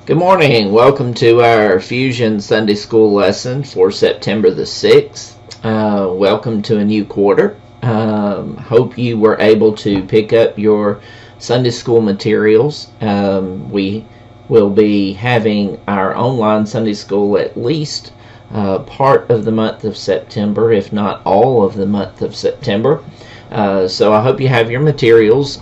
Good morning. Welcome to our Fusion Sunday School lesson for September the 6th. Welcome to a new quarter. Hope you were able to pick up your Sunday School materials. We will be having our online Sunday School at least part of the month of September, if not all of the month of September. So I hope you have your materials.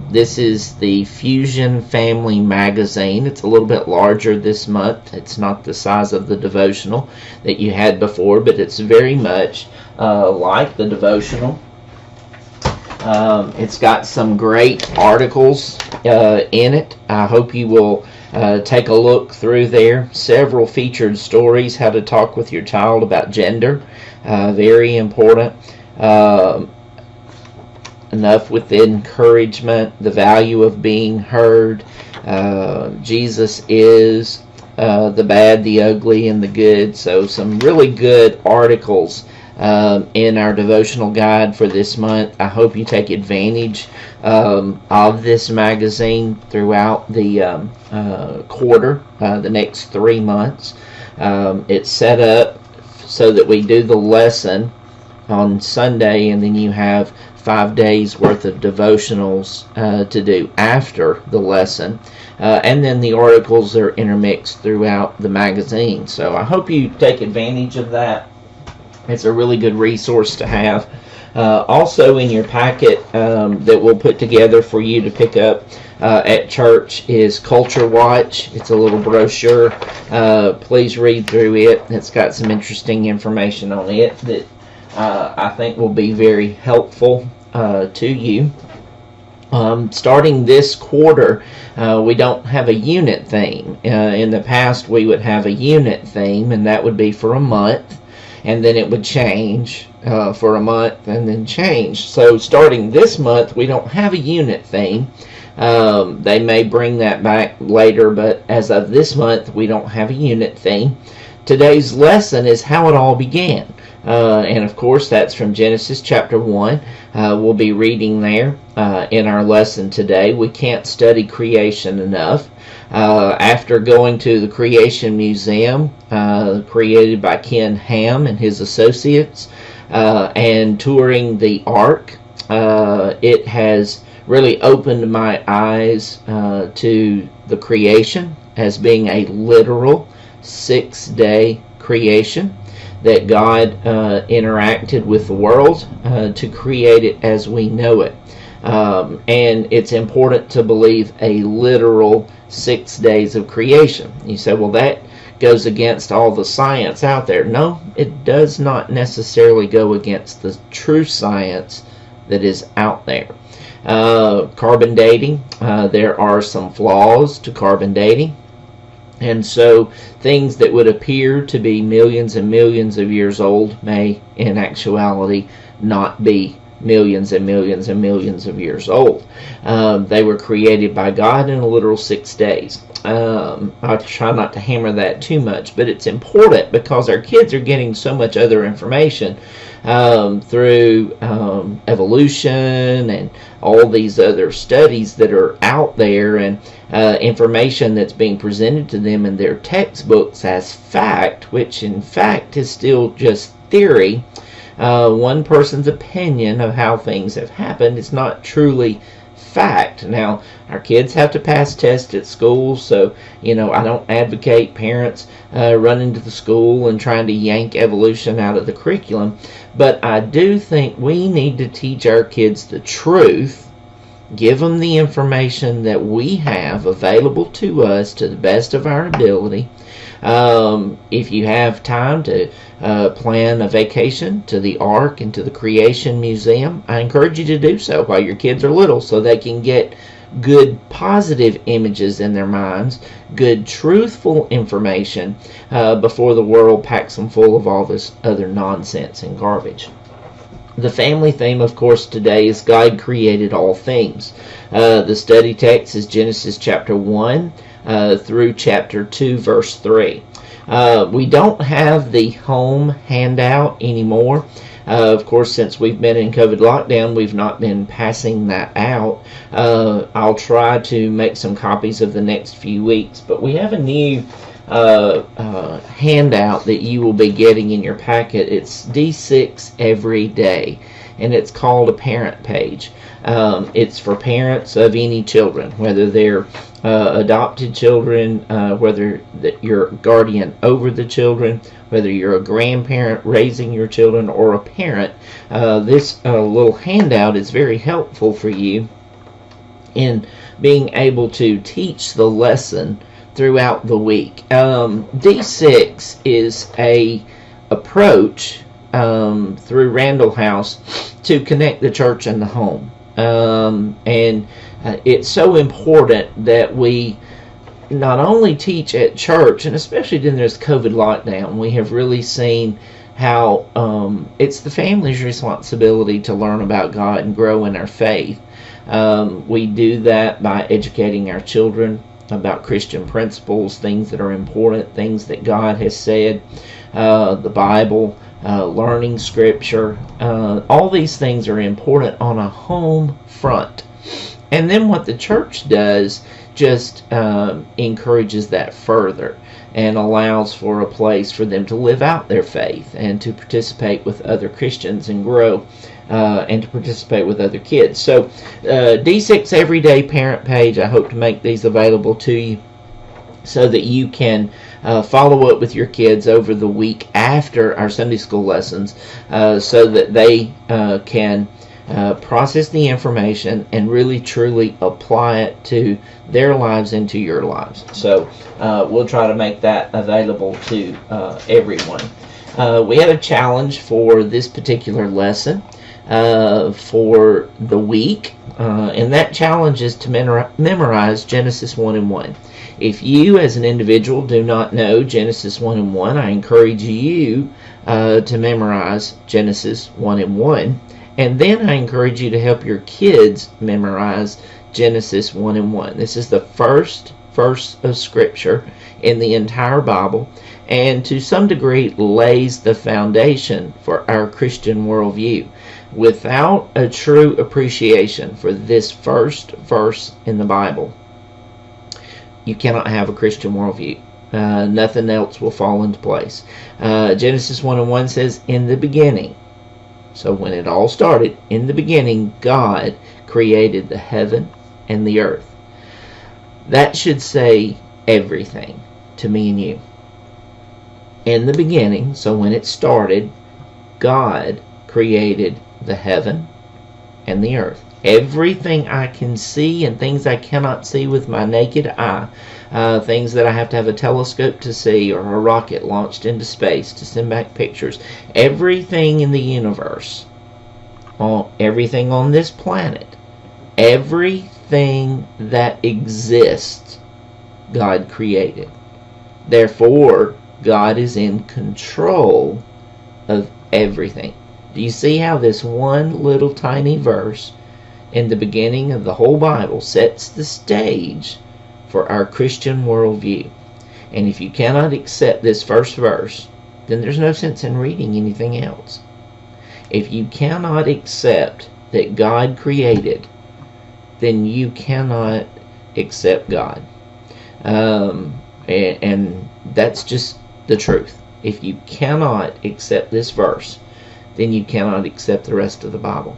This is the Fusion Family Magazine. It's a little bit larger this month. It's not the size of the devotional that you had before, but it's very much like the devotional. It's got some great articles in it. I hope you will take a look through there. Several featured stories, how to talk with your child about gender. Very important. Enough with the encouragement, the value of being heard. Jesus is the bad, the ugly, and the good. So some really good articles in our devotional guide for this month. I hope you take advantage of this magazine throughout the quarter, the next 3 months. It's set up so that we do the lesson on Sunday, and then you have 5 days worth of devotionals to do after the lesson, and then the articles are intermixed throughout the magazine. So I hope you take advantage of that. It's a really good resource to have. Also in your packet that we'll put together for you to pick up at church is Culture Watch. It's a little brochure. Please read through it. It's got some interesting information on it that I think will be very helpful to you. Starting this quarter, we don't have a unit theme. In the past, we would have a unit theme, and that would be for a month, and then it would change for a month and then change. So starting this month, we don't have a unit theme. They may bring that back later, but as of this month, we don't have a unit theme. Today's lesson is how it all began. And of course, that's from Genesis chapter 1. We'll be reading there in our lesson today. We can't study creation enough. After going to the Creation Museum, created by Ken Ham and his associates, and touring the Ark, it has really opened my eyes to the creation as being a literal 6-day creation, that God interacted with the world to create it as we know it. And it's important to believe a literal 6 days of creation. You say, well, that goes against all the science out there. No, it does not necessarily go against the true science that is out there. Carbon dating, there are some flaws to carbon dating. And so things that would appear to be millions and millions of years old may, in actuality, not be millions and millions and millions of years old. They were created by God in a literal 6 days. I try not to hammer that too much, but it's important because our kids are getting so much other information through evolution and all these other studies that are out there, and information that's being presented to them in their textbooks as fact, which in fact is still just theory. One person's opinion of how things have happened is not truly fact. Now, our kids have to pass tests at school, so I don't advocate parents running to the school and trying to yank evolution out of the curriculum, but I do think we need to teach our kids the truth, give them the information that we have available to us to the best of our ability. If you have time to plan a vacation to the Ark and to the Creation Museum, I encourage you to do so while your kids are little, so they can get good positive images in their minds, good truthful information before the world packs them full of all this other nonsense and garbage. The family theme, of course, today is God created all things. The study text is Genesis chapter 1 through chapter 2, verse 3. We don't have the home handout anymore. Of course, since we've been in COVID lockdown, we've not been passing that out. I'll try to make some copies of the next few weeks, but we have a new handout that you will be getting in your packet. It's D6 Every Day, and it's called a parent page. It's for parents of any children, whether they're adopted children, whether you're a guardian over the children, whether you're a grandparent raising your children, or a parent. This little handout is very helpful for you in being able to teach the lesson throughout the week. D6 is a approach through Randall House to connect the church and the home. And it's so important that we not only teach at church, and especially during this COVID lockdown, we have really seen how it's the family's responsibility to learn about God and grow in our faith. We do that by educating our children about Christian principles, things that are important, things that God has said, the Bible, learning Scripture. All these things are important on a home front. And then what the church does just encourages that further and allows for a place for them to live out their faith and to participate with other Christians and grow and to participate with other kids. So D6 Everyday Parent Page, I hope to make these available to you so that you can follow up with your kids over the week after our Sunday school lessons so that they can process the information and really truly apply it to their lives and to your lives. So we'll try to make that available to everyone. We have a challenge for this particular lesson for the week, and that challenge is to memorize Genesis 1 and 1. If you as an individual do not know Genesis 1 and 1, I encourage you to memorize Genesis 1 and 1. And then I encourage you to help your kids memorize Genesis 1 and 1. This is the first verse of Scripture in the entire Bible, and to some degree lays the foundation for our Christian worldview. Without a true appreciation for this first verse in the Bible, you cannot have a Christian worldview. Nothing else will fall into place. Genesis 1 and 1 says, in the beginning. So when it all started, in the beginning, God created the heaven and the earth. That should say everything to me and you. In the beginning, so when it started, God created the heaven and the earth. Everything I can see and things I cannot see with my naked eye, things that I have to have a telescope to see or a rocket launched into space to send back pictures, everything in the universe, everything on this planet, everything that exists, God created. Therefore, God is in control of everything. Do you see how this one little tiny verse in the beginning of the whole Bible sets the stage for our Christian worldview? And if you cannot accept this first verse, then there's no sense in reading anything else. If you cannot accept that God created, then you cannot accept God. And that's just the truth. If you cannot accept this verse, then you cannot accept the rest of the Bible.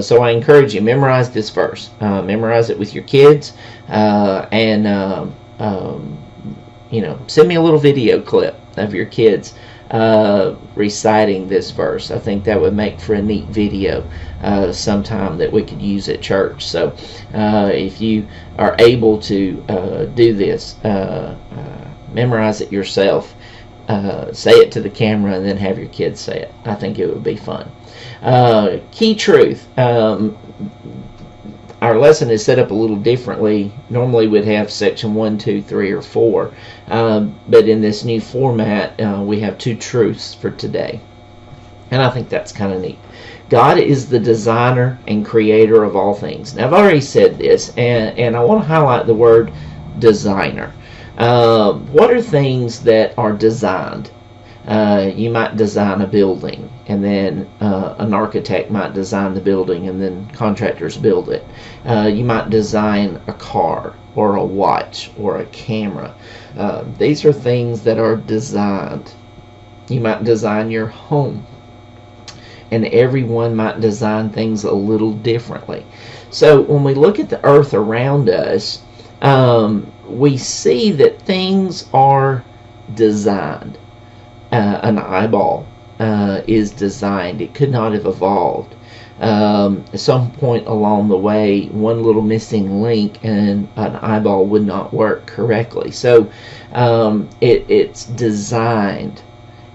So I encourage you, memorize this verse. Memorize it with your kids, and send me a little video clip of your kids reciting this verse. I think that would make for a neat video sometime that we could use at church. So if you are able to do this, memorize it yourself. Say it to the camera and then have your kids say it. I think it would be fun. Key truth. Our lesson is set up a little differently. Normally we'd have section 1, 2, 3, or 4. But in this new format, we have 2 truths for today. And I think that's kind of neat. God is the designer and creator of all things. Now I've already said this, and I want to highlight the word designer. What are things that are designed? You might design a building, and then an architect might design the building, and then contractors build it. You might design a car or a watch or a camera. These are things that are designed. You might design your home, and everyone might design things a little differently. So when we look at the earth around us, we see that things are designed. An eyeball is designed. It could not have evolved. At some point along the way, one little missing link and an eyeball would not work correctly. So it's designed.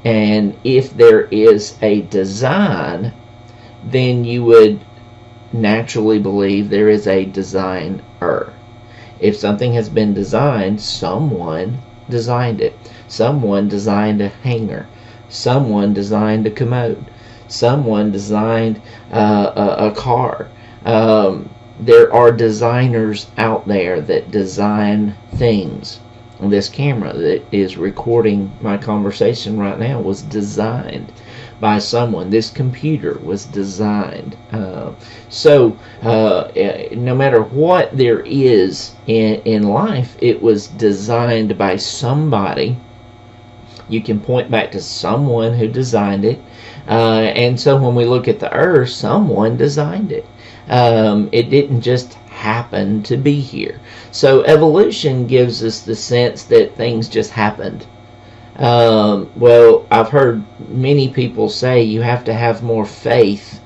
And if there is a design, then you would naturally believe there is a designer. If something has been designed, someone designed it. Someone designed a hanger. Someone designed a commode. Someone designed a car. There are designers out there that design things. This camera that is recording my conversation right now was designed by someone. This computer was designed. So no matter what there is in life, it was designed by somebody. You can point back to someone who designed it. And so when we look at the earth, someone designed it. It didn't just happen to be here. So evolution gives us the sense that things just happened. Well, I've heard many people say you have to have more faith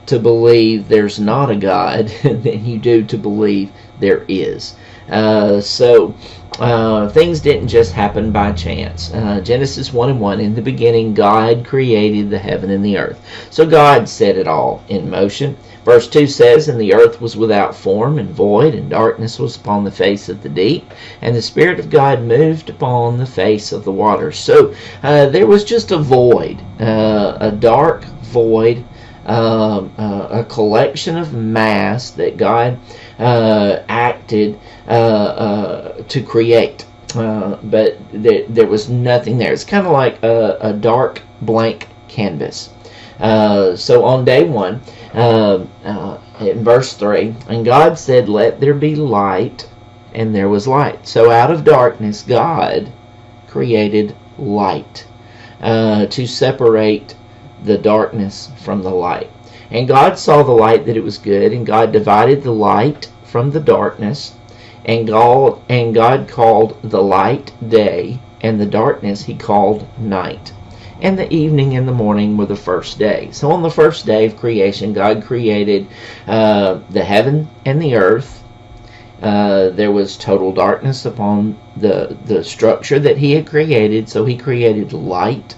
to believe there's not a God than you do to believe there is. So things didn't just happen by chance. Genesis 1:1, in the beginning God created the heaven and the earth. So God set it all in motion. Verse 2 says, and the earth was without form and void, and darkness was upon the face of the deep, and the Spirit of God moved upon the face of the waters. So there was just a void, a dark void, a collection of mass that God acted to create. But there was nothing there. It's kind of like a dark blank canvas. So on day one, in verse 3, and God said, let there be light, and there was light. So out of darkness, God created light to separate the darkness from the light. And God saw the light that it was good, and God divided the light from the darkness, and God called the light day, and the darkness he called night. And the evening and the morning were the first day. So on the first day of creation, God created the heaven and the earth. There was total darkness upon the structure that he had created. So he created light,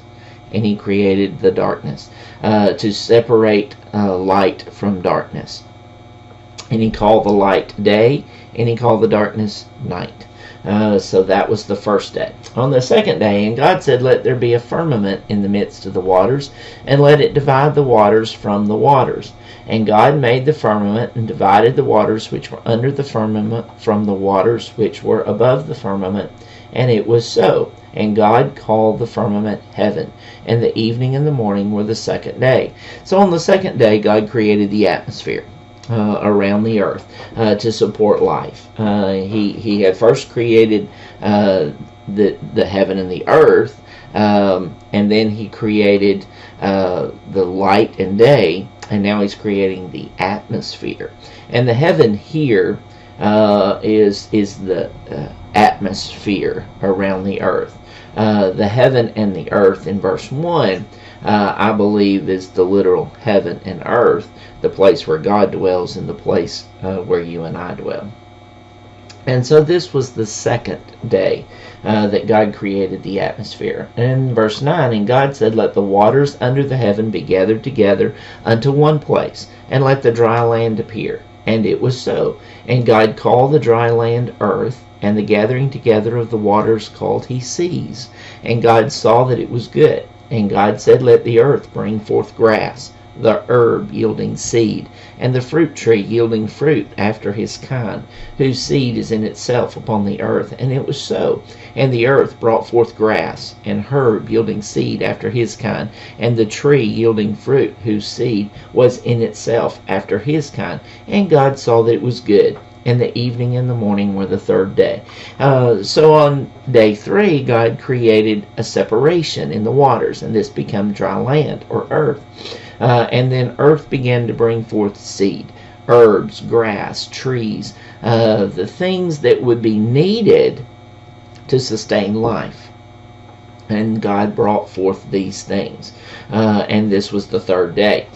and he created the darkness to separate light from darkness. And he called the light day, and he called the darkness night. So that was the first day. On the second day, and God said, let there be a firmament in the midst of the waters, and let it divide the waters from the waters. And God made the firmament, and divided the waters which were under the firmament from the waters which were above the firmament. And it was so. And God called the firmament heaven. And the evening and the morning were the second day. So on the second day, God created the atmosphere around the earth to support life. He had first created the heaven and the earth, and then he created the light and day, and now he's creating the atmosphere. And the heaven here is the atmosphere around the earth. The heaven and the earth in verse 1, I believe, is the literal heaven and earth, the place where God dwells and the place where you and I dwell. And so this was the second day that God created the atmosphere. And in verse 9, and God said, let the waters under the heaven be gathered together unto one place, and let the dry land appear. And it was so. And God called the dry land earth, and the gathering together of the waters called he seas. And God saw that it was good. And God said, let the earth bring forth grass, the herb yielding seed, and the fruit tree yielding fruit after his kind, whose seed is in itself upon the earth. And it was so. And the earth brought forth grass, and herb yielding seed after his kind, and the tree yielding fruit, whose seed was in itself after his kind. And God saw that it was good. And the evening and the morning were the third day. So on day 3, God created a separation in the waters, and this became dry land, or earth. And then earth began to bring forth seed, herbs, grass, trees, the things that would be needed to sustain life. And God brought forth these things. And this was the third day.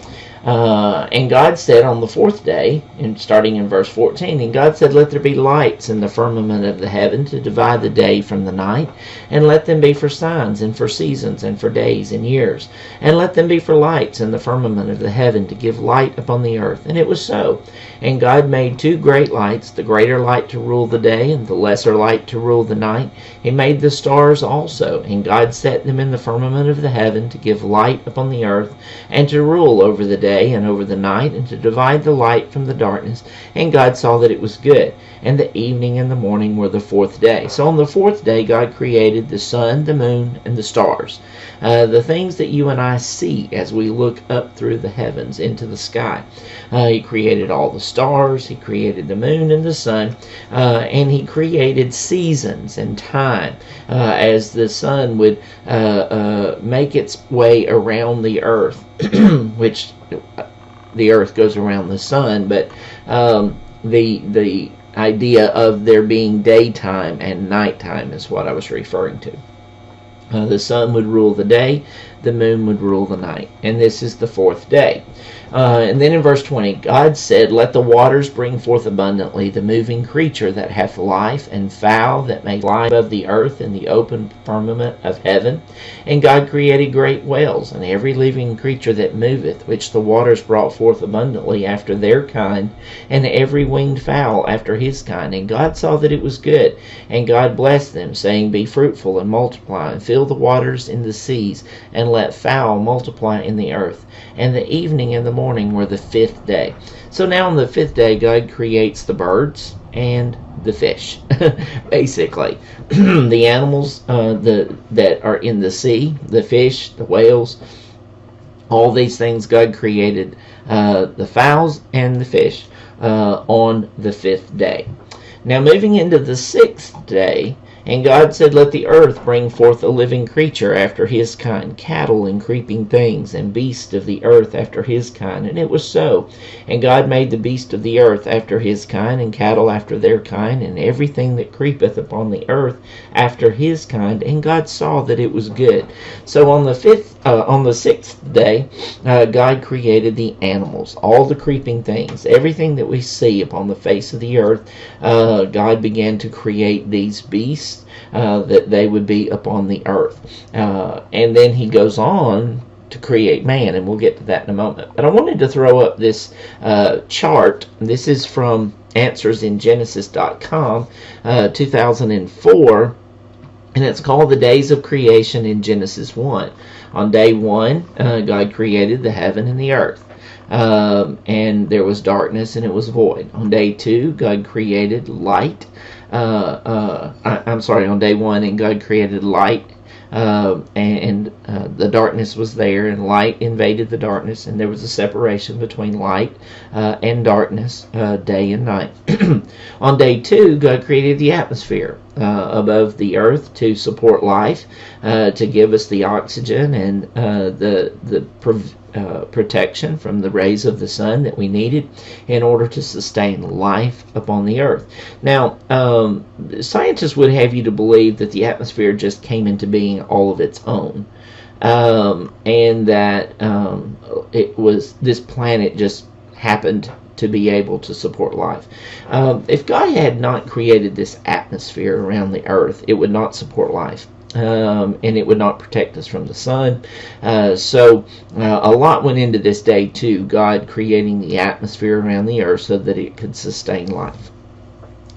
And God said on the 4th day, and starting in verse 14, and God said, let there be lights in the firmament of the heaven to divide the day from the night, and let them be for signs, and for seasons, and for days and years, and let them be for lights in the firmament of the heaven to give light upon the earth. And it was so. And God made 2 great lights, the greater light to rule the day, and the lesser light to rule the night. He made the stars also, and God set them in the firmament of the heaven to give light upon the earth, and to rule over the day and over the night, and to divide the light from the darkness. And God saw that it was good. And the evening and the morning were the 4th day. So on the 4th day, God created the sun, the moon, and the stars. The things that you and I see as we look up through the heavens into the sky. He created all the stars. He created the moon and the sun. And he created seasons and time as the sun would make its way around the earth, which the earth goes around the sun, but the idea of there being daytime and nighttime is what I was referring to. The sun would rule the day, the moon would rule the night, and this is the 4th day. And then in verse 20, God said, let the waters bring forth abundantly the moving creature that hath life, and fowl that may fly above the earth in the open firmament of heaven. And God created great whales, and every living creature that moveth, which the waters brought forth abundantly after their kind, and every winged fowl after his kind. And God saw that it was good. And God blessed them, saying, be fruitful and multiply, and fill the waters in the seas, and let fowl multiply in the earth. And the evening and the morning were the 5th day. So now on the 5th day, God creates the birds and the fish, basically. The animals that are in the sea, the fish, the whales, all these things God created, the fowls and the fish on the 5th day. Now moving into the 6th day, and God said, let the earth bring forth a living creature after his kind, cattle and creeping things, and beasts of the earth after his kind. And it was so. And God made the beast of the earth after his kind, and cattle after their kind, and everything that creepeth upon the earth after his kind. And God saw that it was good. So on the 6th day, God created the animals, all the creeping things, everything that we see upon the face of the earth. God began to create these beasts, that they would be upon the earth. And then he goes on to create man, and we'll get to that in a moment. But I wanted to throw up this chart. This is from AnswersInGenesis.com, 2004, and it's called The Days of Creation in Genesis 1. On day 1, God created the heaven and the earth. And there was darkness and it was void. On day 2, God created light. On day 1, and God created light, and the darkness was there, and light invaded the darkness, and there was a separation between light and darkness, day and night. On day 2, God created the atmosphere above the earth to support life, to give us the oxygen and the protection from the rays of the sun that we needed in order to sustain life upon the earth. Now, scientists would have you to believe that the atmosphere just came into being all of its own, and that it was this planet just happened to be able to support life. If God had not created this atmosphere around the earth, it would not support life. And it would not protect us from the sun. So a lot went into this day too, God creating the atmosphere around the earth so that it could sustain life.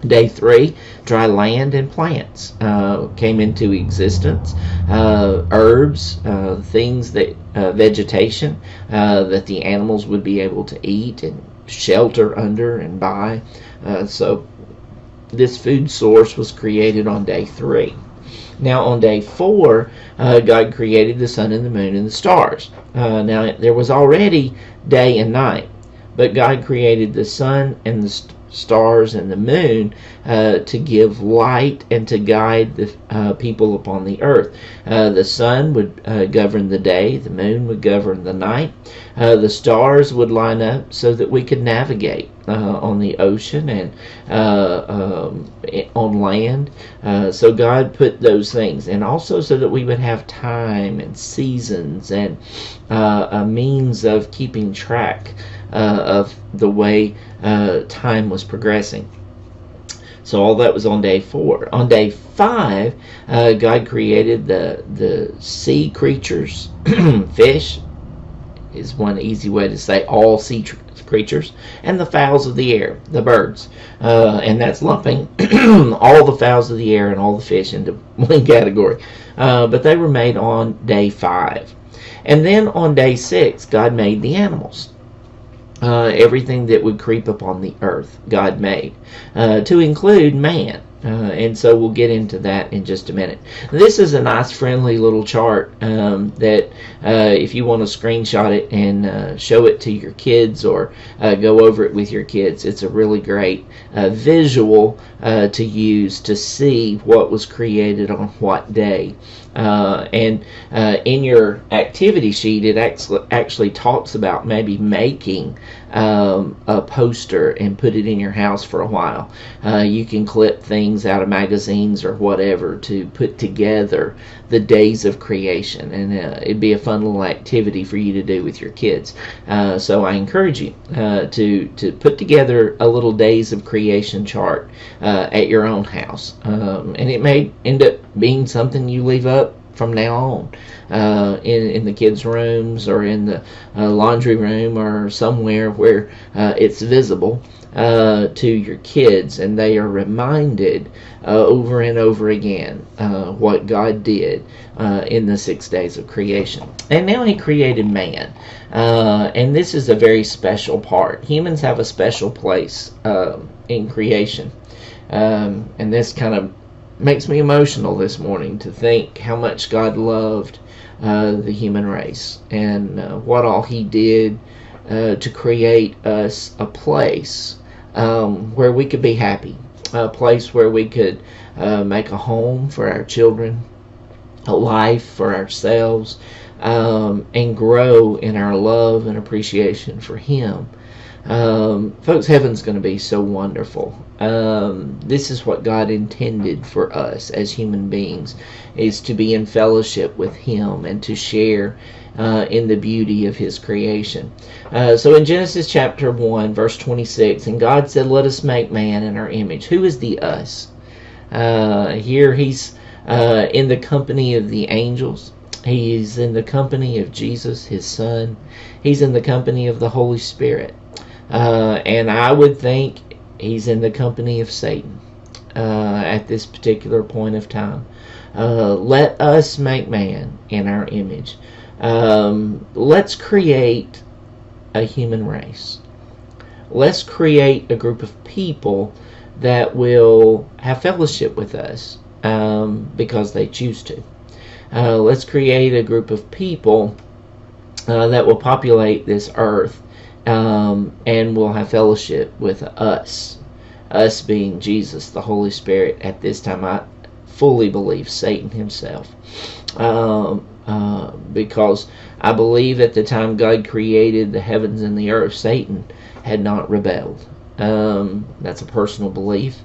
Day 3, dry land and plants came into existence. Herbs, things that vegetation that the animals would be able to eat, and shelter under and by. So this food source was created on day 3. Now on day 4, God created the sun and the moon and the stars. Now there was already day and night, but God created the sun and the stars and the moon to give light and to guide the people upon the earth. The sun would govern the day, the moon would govern the night, the stars would line up so that we could navigate on the ocean and on land. So God put those things, and also so that we would have time and seasons and a means of keeping track of the way time was progressing. So all that was on day 4. On day 5, God created the sea creatures. Fish is one easy way to say all sea creatures, and the fowls of the air, the birds. And that's lumping all the fowls of the air and all the fish into one category. But they were made on day 5. And then on day 6, God made the animals. Everything that would creep upon the earth, God made, to include man. And so we'll get into that in just a minute. This is a nice, friendly little chart that if you want to screenshot it and show it to your kids or go over it with your kids, it's a really great visual to use to see what was created on what day. And in your activity sheet, it actually talks about maybe making a poster and put it in your house for a while. You can clip things out of magazines or whatever to put together the days of creation, and it'd be a fun little activity for you to do with your kids. So I encourage you to put together a little days of creation chart at your own house, and it may end up being something you leave up from now on in the kids' rooms or in the laundry room or somewhere where it's visible to your kids, and they are reminded over and over again what God did in the 6 days of creation. And now He created man, and this is a very special part. Humans have a special place in creation, and this kind of makes me emotional this morning to think how much God loved the human race and what all He did to create us a place where we could be happy, a place where we could make a home for our children, a life for ourselves, and grow in our love and appreciation for Him. Folks, heaven's going to be so wonderful. This is what God intended for us as human beings, is to be in fellowship with Him and to share in the beauty of His creation. So in Genesis chapter 1, verse 26, and God said, "Let us make man in our image." Who is the us? Here He's in the company of the angels. He's in the company of Jesus, His Son. He's in the company of the Holy Spirit. And I would think He's in the company of Satan at this particular point of time. Let us make man in our image. Let's create a human race. Let's create a group of people that will have fellowship with us because they choose to. Let's create a group of people that will populate this earth and will have fellowship with us being Jesus, the Holy Spirit. At this time, I fully believe Satan himself, because I believe at the time God created the heavens and the earth, Satan had not rebelled. That's a personal belief.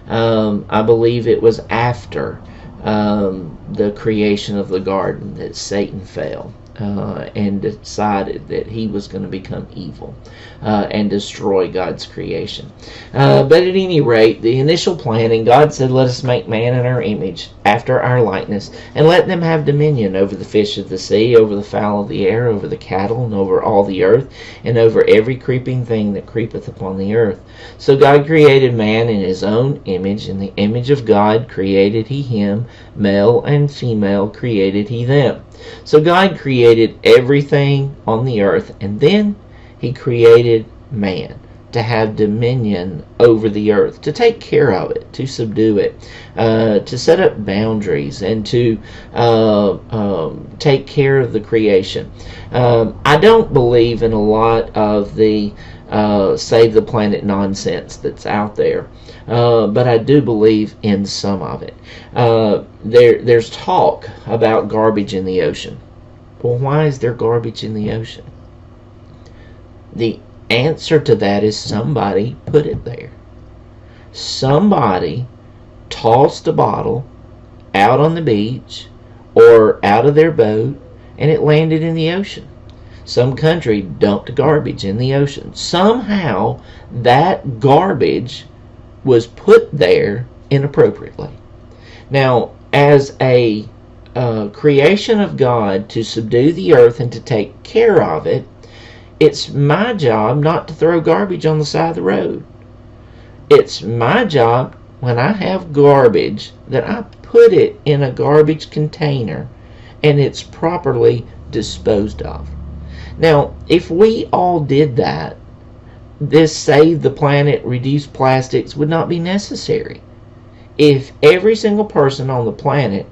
I believe it was after the creation of the garden that Satan fell and decided that he was going to become evil and destroy God's creation. But at any rate, the initial planning, God said, "Let us make man in our image, after our likeness, and let them have dominion over the fish of the sea, over the fowl of the air, over the cattle, and over all the earth, and over every creeping thing that creepeth upon the earth." So God created man in His own image. In the image of God created He him, male and female created He them. So God created everything on the earth, and then He created man. to have dominion over the earth, to take care of it, to subdue it, to set up boundaries, and to take care of the creation. I don't believe in a lot of the save the planet nonsense that's out there, but I do believe in some of it. There's talk about garbage in the ocean. Well, why is there garbage in the ocean? The answer to that is somebody put it there. Somebody tossed a bottle out on the beach or out of their boat, and it landed in the ocean. Some country dumped garbage in the ocean. Somehow that garbage was put there inappropriately. Now, as a creation of God to subdue the earth and to take care of it, it's my job not to throw garbage on the side of the road. It's my job, when I have garbage, that I put it in a garbage container and it's properly disposed of. Now, if we all did that, this save the planet, reduce plastics would not be necessary. If every single person on the planet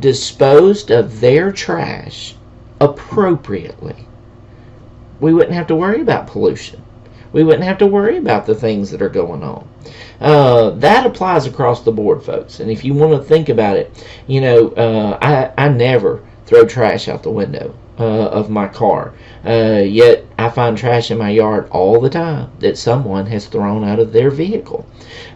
disposed of their trash appropriately, we wouldn't have to worry about pollution. We wouldn't have to worry about the things that are going on. That applies across the board, folks. And if you want to think about it, I never throw trash out the window of my car. Yet I find trash in my yard all the time that someone has thrown out of their vehicle.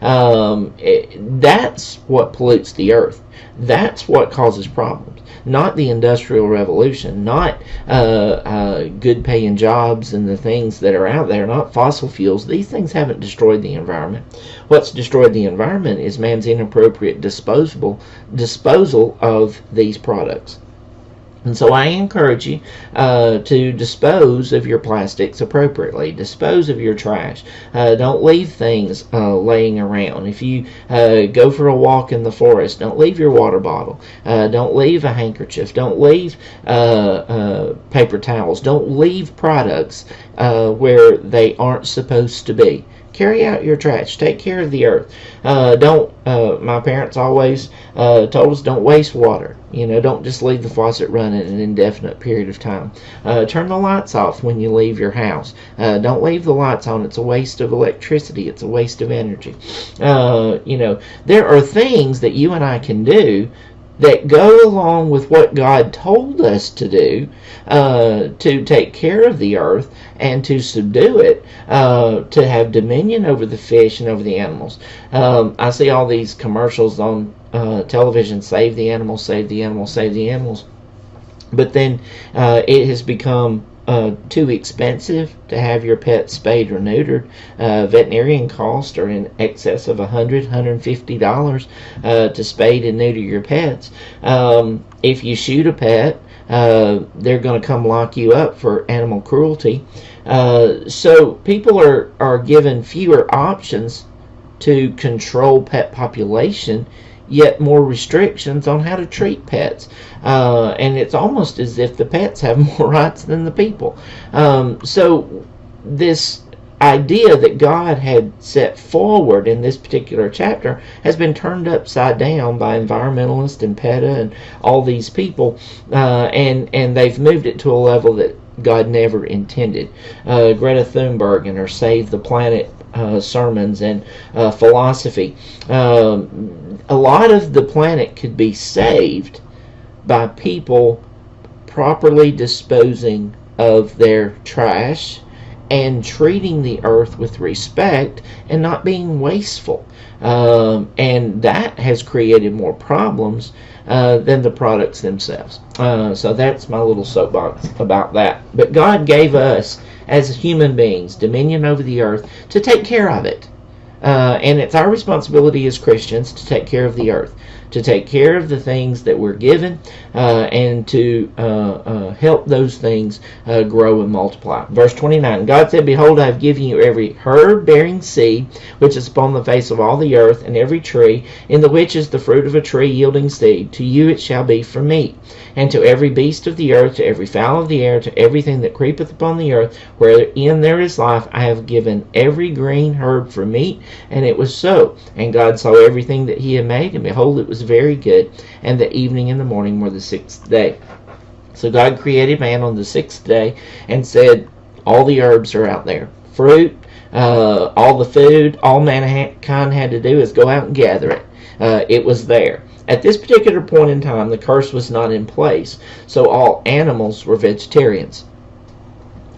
That's what pollutes the earth. That's what causes problems. Not the Industrial Revolution, not good paying jobs and the things that are out there, not fossil fuels. These things haven't destroyed the environment. What's destroyed the environment is man's inappropriate disposal of these products. And so I encourage you to dispose of your plastics appropriately. Dispose of your trash. Don't leave things laying around. If you go for a walk in the forest, don't leave your water bottle. Don't leave a handkerchief. Don't leave paper towels. Don't leave products where they aren't supposed to be. Carry out your trash. Take care of the earth. My parents always told us, don't waste water. Don't just leave the faucet running an indefinite period of time. Turn the lights off when you leave your house. Don't leave the lights on. It's a waste of electricity. It's a waste of energy. There are things that you and I can do that go along with what God told us to do, to take care of the earth and to subdue it, to have dominion over the fish and over the animals. I see all these commercials on television, save the animals, save the animals, save the animals. But then it has become too expensive to have your pet spayed or neutered. Veterinarian costs are in excess of $100, $150 to spade and neuter your pets. If you shoot a pet, they're going to come lock you up for animal cruelty. So people are given fewer options to control pet population, yet more restrictions on how to treat pets. And it's almost as if the pets have more rights than the people. So this idea that God had set forward in this particular chapter has been turned upside down by environmentalists and PETA and all these people, and they've moved it to a level that God never intended. Greta Thunberg and her Save the Planet sermons and philosophy. A lot of the planet could be saved by people properly disposing of their trash and treating the earth with respect and not being wasteful. And that has created more problems than the products themselves. So that's my little soapbox about that. But God gave us, as human beings, dominion over the earth to take care of it. And it's our responsibility as Christians to take care of the earth. to take care of the things that we're given, and to help those things grow and multiply. Verse 29, God said, Behold, I have given you every herb bearing seed which is upon the face of all the earth, and every tree in the which is the fruit of a tree yielding seed. To you it shall be for meat. And to every beast of the earth, to every fowl of the air, to everything that creepeth upon the earth, wherein there is life, I have given every green herb for meat. And it was so. And God saw everything that he had made, and behold, it was very good. And the evening and the morning were the sixth day. So God created man on the sixth day and said, all the herbs are out there. Fruit, all the food, all mankind had to do is go out and gather it. It was there. At this particular point in time, the curse was not in place, so all animals were vegetarians.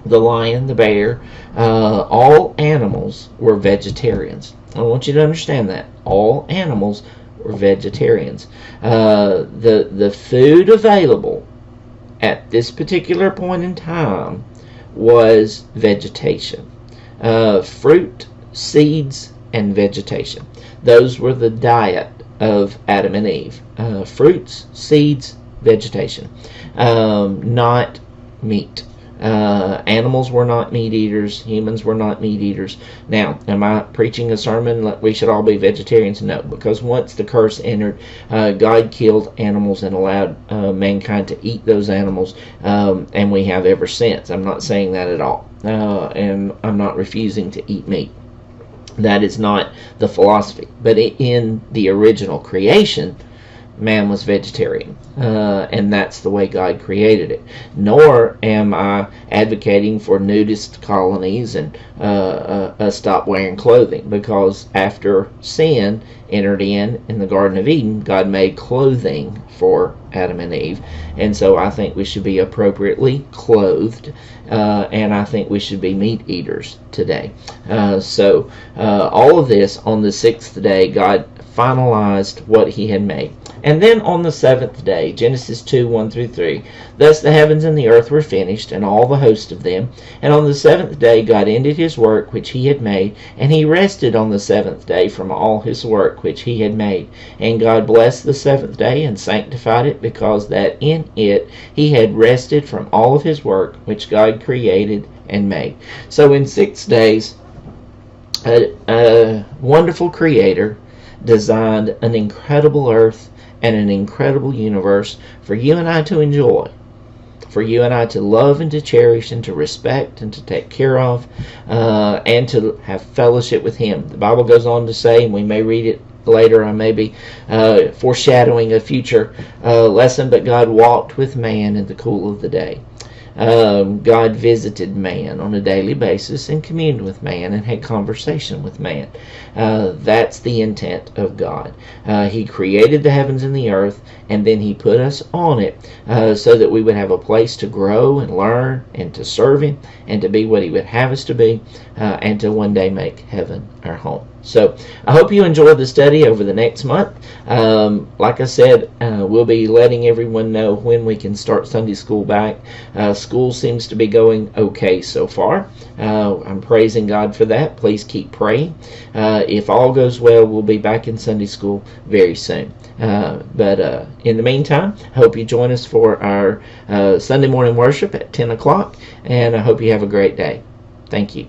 The lion, the bear, all animals were vegetarians. I want you to understand that. All animals were vegetarians. The food available at this particular point in time was vegetation. Fruit, seeds, and vegetation. Those were the diet of Adam and Eve. Fruits, seeds, vegetation. Not meat. Animals were not meat eaters. Humans were not meat eaters. Now, am I preaching a sermon that we should all be vegetarians? No, because once the curse entered, God killed animals and allowed mankind to eat those animals, and we have ever since. I'm not saying that at all, and I'm not refusing to eat meat. That is not the philosophy. But in the original creation, man was vegetarian, and that's the way God created it. Nor am I advocating for nudist colonies and stop wearing clothing, because after sin entered in the Garden of Eden, God made clothing for Adam and Eve, and so I think we should be appropriately clothed, and I think we should be meat eaters today. So all of this on the sixth day, God finalized what he had made. And then on the seventh day, Genesis 2:1-3, thus the heavens and the earth were finished, and all the host of them. And on the seventh day God ended his work which he had made, and he rested on the seventh day from all his work which he had made. And God blessed the seventh day and sanctified it, because that in it he had rested from all of his work which God created and made. So in 6 days, a wonderful creator designed an incredible earth and an incredible universe for you and I to enjoy, for you and I to love and to cherish and to respect and to take care of, and to have fellowship with him. The Bible goes on to say, and we may read it later, I may be foreshadowing a future lesson, but God walked with man in the cool of the day. God visited man on a daily basis and communed with man and had conversation with man. That's the intent of God. He created the heavens and the earth, and then he put us on it so that we would have a place to grow and learn and to serve him and to be what he would have us to be, and to one day make heaven our home. So I hope you enjoyed the study over the next month. Like I said, we'll be letting everyone know when we can start Sunday school back. School seems to be going okay so far. I'm praising God for that. Please keep praying. If all goes well, we'll be back in Sunday school very soon. But in the meantime, I hope you join us for our Sunday morning worship at 10 o'clock, and I hope you have a great day. Thank you.